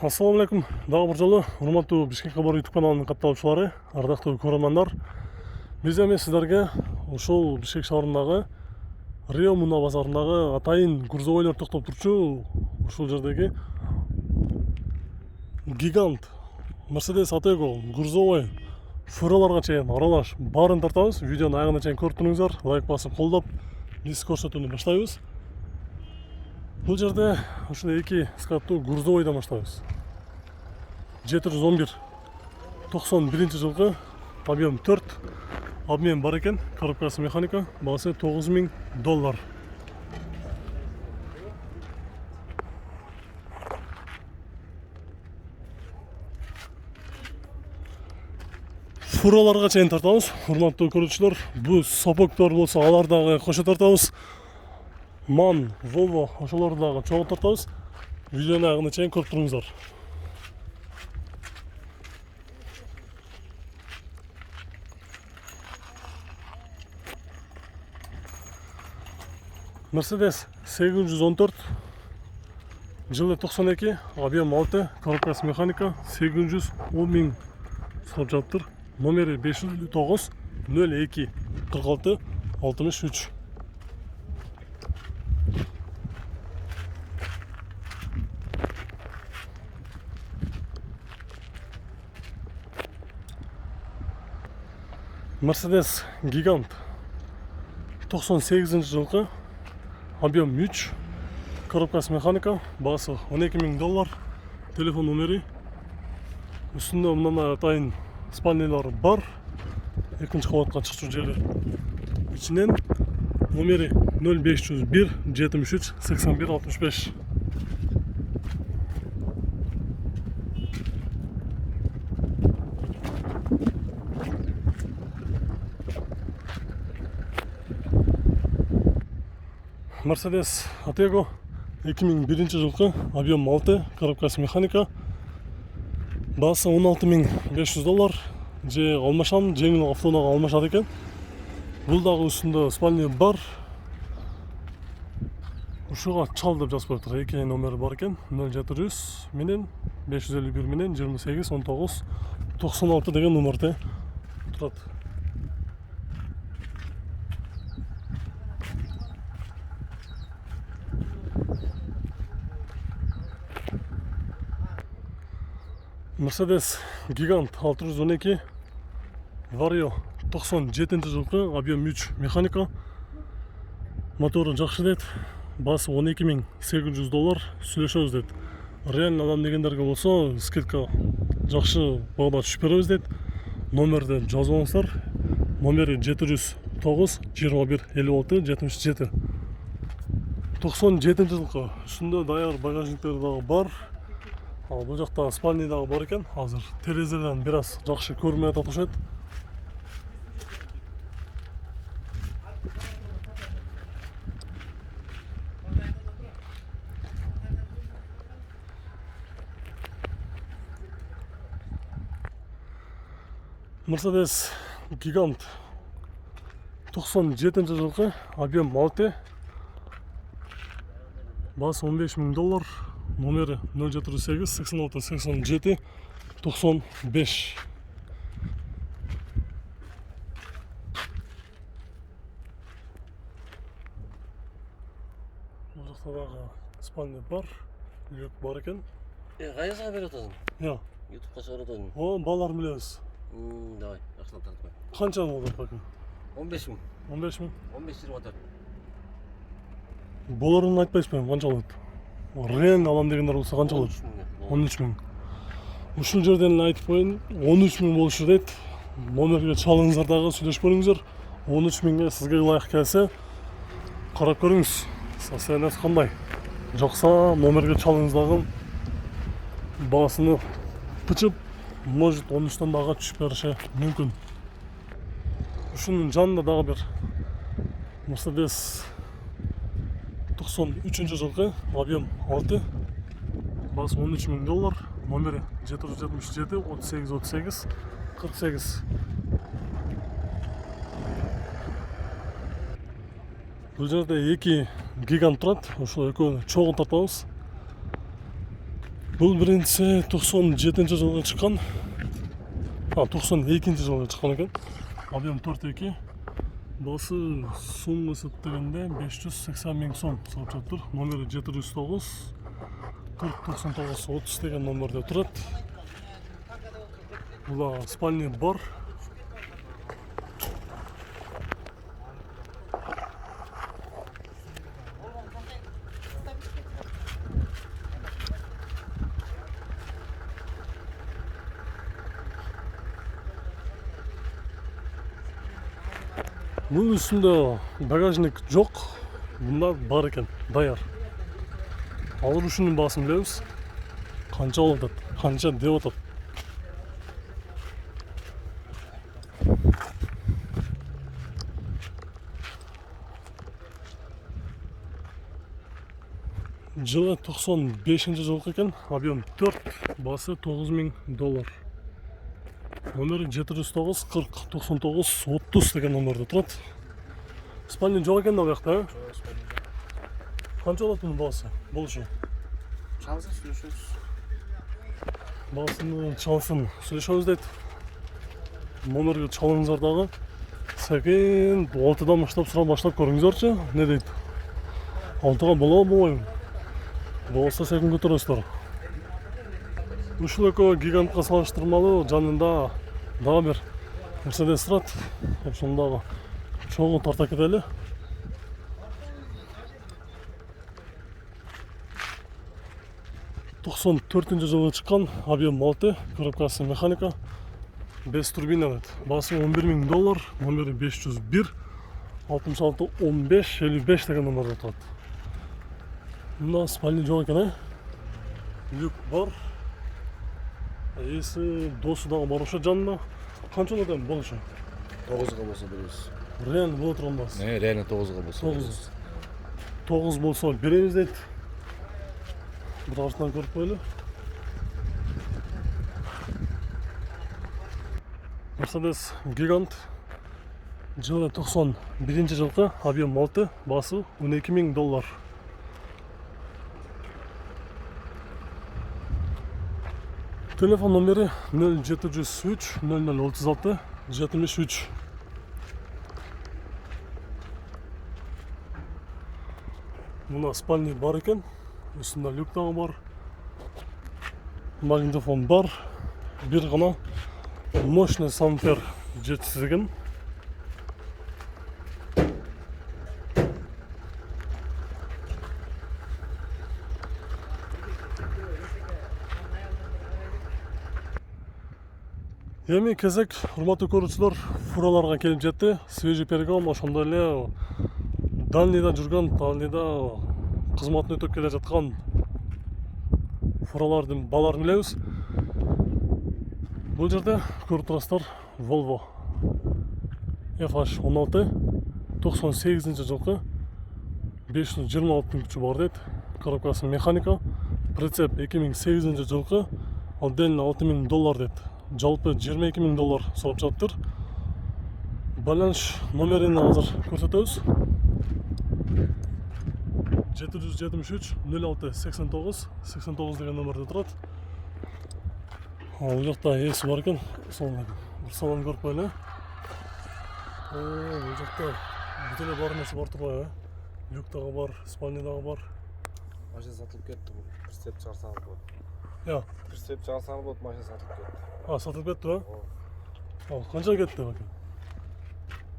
Ассалаумалейкум, дагы бир жолу урматтуу Бишкек кабар YouTube каналынын катталуучулары, ардактуу көрөрмандар. Биз эми сиздерге ушул Бишкек шаарындагы Рио Муна базарындагы атайын грузовойлор токтоп турчу ушул жердеги гигант Mercedes Atego грузовой фураларга чейин аралаш баарын тартабыз. Видеону аягына чейин көрүп туруңуздар, лайк басып колдоп биз көрсөтүүнү баштайбыз. Бул жерде ушундай эки скаттуу грузовойдон баштайбыз. 711 91 жылкы объем 4 обмен бар экен, коробкасы механика, баасы $9000. Фураларга чейин тартабыз, урматтуу көрүүчүлөр. Бул сопоктор болсо алар дагы кошо тартабыз. Ман, Volvo ошолорду дагы чогуу тартабыз. Видеону аягына чейин көрүп туруңуздар. Mercedes 814 жылы 92, объем 6, коробкасы механика, 810 000 сорап жатыптыр. Номери 559 02 46 63. Mercedes Gigant 98 жылкы, объем 3, коробкасы механика, баасы $12000, телефон номери. Үстүндө мындай атайын спальнялар бар. Экинчи кабатка чыкчу жери ичинен. Номери 0501 73 81 65. Mercedes Atego 2001 жылкы, объем 6, коробкасы механика, баасы $16500. Же алмашам, жеңил автоунаа алмашат экен. Бул дагы үстүндө спальня бар. Ушуга чал деп жазып коюптур. Эки номери бар экен. 0700 менен 551 менен 28 19 96 деген номерде турат. Mercedes Gigant 612 Vario 97 жылкы, объем 3, механика, мотору жакшы дейт, баасы $12800, сүйлөшөбүз дейт. Реально адам дегендерге болсо скидка жакшы багада түшүп беребиз дейт. Номерди жазып алыңыздар. Номери 709 21 56 77. 97 жылкы. Үстүндө даяр багажниктер дагы бар. Бул жакта спальня дагы бар экен. Азыр терезеден бир аз жакшы көрүнүп атат окшойт. Mercedes Gigant 97 жылкы, объем 6, баасы $15000, номери 078 86 87 95. Бул жакта дагы спальня бар, люк бар экен. Кайсыга берип атасың? Я. YouTube'га чыгарып атасың. Балдар билебиз. Давай, жакшылап тартпай. Канча болду бака? 15000. 15000. 15-24. Болорун айтпайсызбы, канча болот? Реально алам дегендер болсо канча болот? 13000. Ушул жерден айтып коеюн, 13000 болушу дейт. Номерге чалыңыздар дагы сүйлөшүп көрүңүздөр. 13000ге сизге ылайык келсе, карап көрүңүз. Состояниясы кандай? Жокса, номерге чалыңыз дагы баасыны пычып, может 13төн дагы түшүп бериши мүмкүн. Ушунун жанында дагы бир Mercedes 93 жылкы, объем 6, баасы $13000, номери 777 38 38 48. Бул жерде эки гигант турат, ошол экөөнү чогуу тартабыз. Бұл биринчиси 97-жылы чыккан. 92-жылы чыккан экен. Объем 4.2. Басы сумма эсептегенде 580 миң сом салып жатыр. Номери 709 499 30 деген номерде турат. Була спальный бар. Bunun üstünde bagajник жоқ, bunlar бар екен, даяр. Алыр үшінің басын білеміз, қанша алады, қанша деп отыр. Жылы 95-ші жылғы екен, объем 4, басы $9,000. Номері 709 40 99 30 деген номерде тұрады. Спальня жоқ екен ол жақта, қанша алады бұның басы? Бұл үшін? Çalsın sürüşürüz. Басының çalsın, сөйлешеміз дейді. Номерге çalыңыздардағы. Сәкен 6-дан баштап көріңіздерші, не дейді? 6-ға бола болайын. Болса сәкен көтересіздер. Үшлікі гигантқа салыштырмалы, жанында дағы бір Мерседес тұрады. Сондағы чоғы тарта кетелі. жылы шыққан, объем 6, коробкасы механика, без турбина. Басы $11,000, номері 501, 66 15 55 деген номерде тұрады. Мына спальня жоқ екен, люк бар. Есі досы дағы барушы жанына. Қанша оладан болушы? 9'a bolsa beririz. Реально бұл отырмас. Ne, reально 9'a bolsa beririz. 9 болса береміз дейді. Бір артынан көріп қойлы. Мерседес гигант. Жылы 91 жылғы, объем 6, басы $12,000. Телефон номері 0703 0036 73. Мына спальный бар екен, үстінде люк тағы бар, магнитофон бар, бір ғана мощный сампер жеткізілген. Эми кезек, урматтуу көрүүчүлөр, фураларга келип жетти. Свежий перегон, ошондой эле дальныйда жүргөн, дальныйда кызматын өтөп келе жаткан фуралардын бааларын билебиз. Бул жерде көрүп турасыздар, Volvo FH16 98-жылкы 526 күчү бар дейт. Коробкасы механика, прицеп 2008-жылкы отдельно $6,000 дейт. Жалпы $22,000 салып жатыр. Байланыш номерин азыр көрсөтөбүз. 773 06 89 89 деген номерде турат. Ал жакта эси бар экен. Бір салон көрүп коелу. Бул жакта бүтөлө бар нерсе бар турбайбы? Люк дагы бар, спальня дагы бар. Машина satılıp ketdi bu. Pritsep çağırsanız болады. Ya. Pritsep çağırsanız болады, машина satılıp ketdi. Сатылып кетти ба? Канча кетти баке?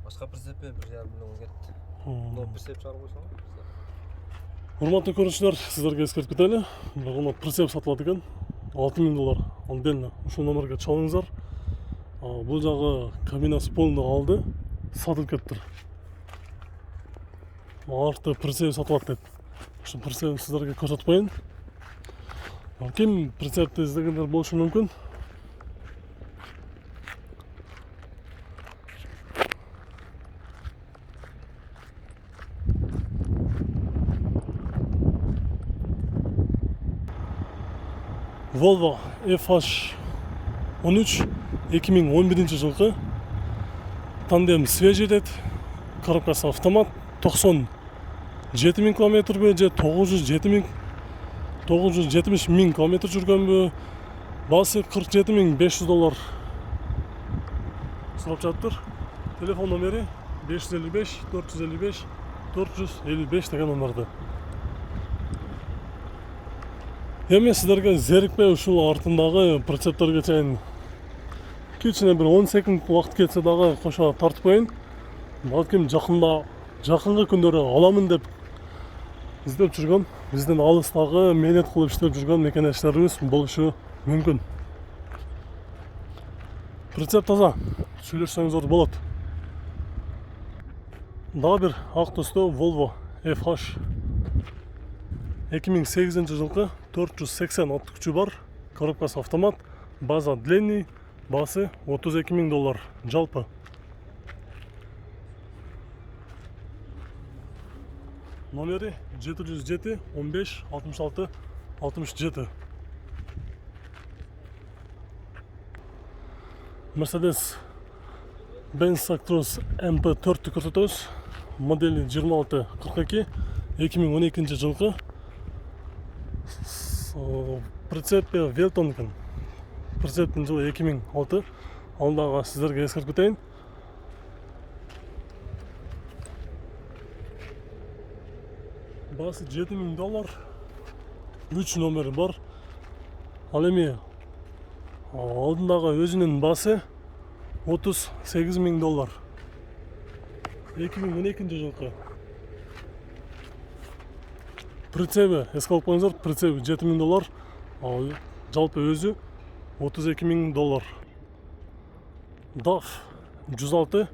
Башка прицепе 1,5 миллион кетти. Но прицеп чыгарып койсоң. Урматтуу көрүүчүлөр, сиздерге эскертип кетели. Мына прицеп сатылат экен. $6,000 отдельно. Ушул номерге чалыңыздар. Бул жагы кабинасы полный алды, сатылып кеттир. Арты прицеп сатылат дейт. Ушул прицепти сиздерге көрсөтүп коеюн. Ким прицепти издегендер болушу мүмкүн. Volvo FH13 2011 жылғы тандем свежий дейт. Коробкасы автомат, 97 000 км же 907 970 000 километр жүргөнбү. Басы 47 500 доллар сурап жатыр. Телефон номери 555 455 455 деген номерде. Эми сиздерге зерикпей ушул артындагы прицептерге чейин кичине бир 10 секунд убакыт кетсе дагы кошо тартып коеюн. Балким жакынкы күндөрү аламын деп издеп жүргөн, биздин алыстагы мээнет кылып иштеп жүргөн мекенештерибиз болушу мүмкүн. Прицеп таза, сүйлөшсөңүздөр болот. Дагы бир ак түстүү Volvo FH 2008 жылкы 480 ат күчү бар, коробкасы автомат, база длинный, басы 32 000 доллар жалпы. Номери 707 15 66 67. Mercedes Benz Actros MP4 көрсөтөбүз. Модели 2642 2012 жылкы. Прицеп Велтон экен. Прицептин жылы 2006. Алдагы сиздерге эскертип кетейин. Басы 7 000 доллар. 3 номери бар. Ал эми алдындагы өзүнүн басы 38 000 доллар. 2012 жылкы. Прицеби эске алып коюңуздар, прицеби 7 000 доллар, ал жалпы өзү 32 000 доллар. DAF 106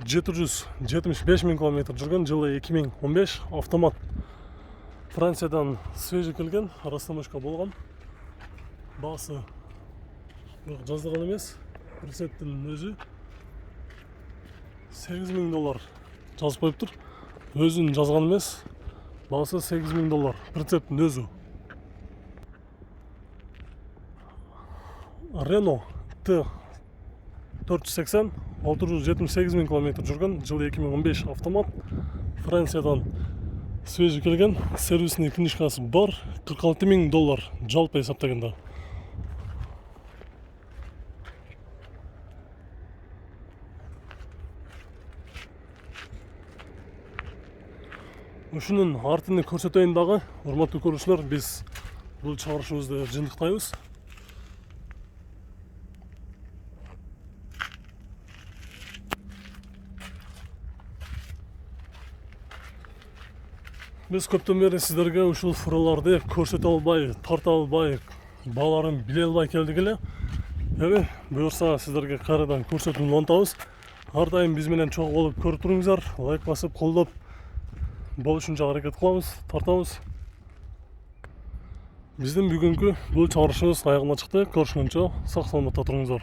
775 000 километр жүргөн, жылы 2015, автомат. Франциядан свежий келген, растаможка болгон. Басы жазылган эмес, прицептин өзү 8 000 доллар жазып коюптур. Өзүн жазган эмес, басы 8 000 доллар, прицептин өзү. Renault T480 678 000 километр жүргөн, жылы 2015, автомат. Франциядан свежий келген, сервисный книжкасы бар, 46 000 доллар жалпы эсептегенде. Ушунун артын көрсөтөйүн дагы, урматтуу көрүүчүлөр, биз бул чыгарышыбызды жыйынтыктайбыз. Биз көптөн бери сиздерге ушул фураларды көрсөтө албай, тарта албай, бааларын биле албай келдик эле. Эми буюрса сиздерге кайрадан көрсөтүүнү улантабыз. Ар дайым биз менен чогуу болуп көрүп туруңуздар, лайк басып, колдоп болушунча аракет кылабыз, тартабыз. Биздин бүгүнкү бул чыгарышыбыз аягына чыкты. Көрүшкөнчө сак саламатта туруңуздар.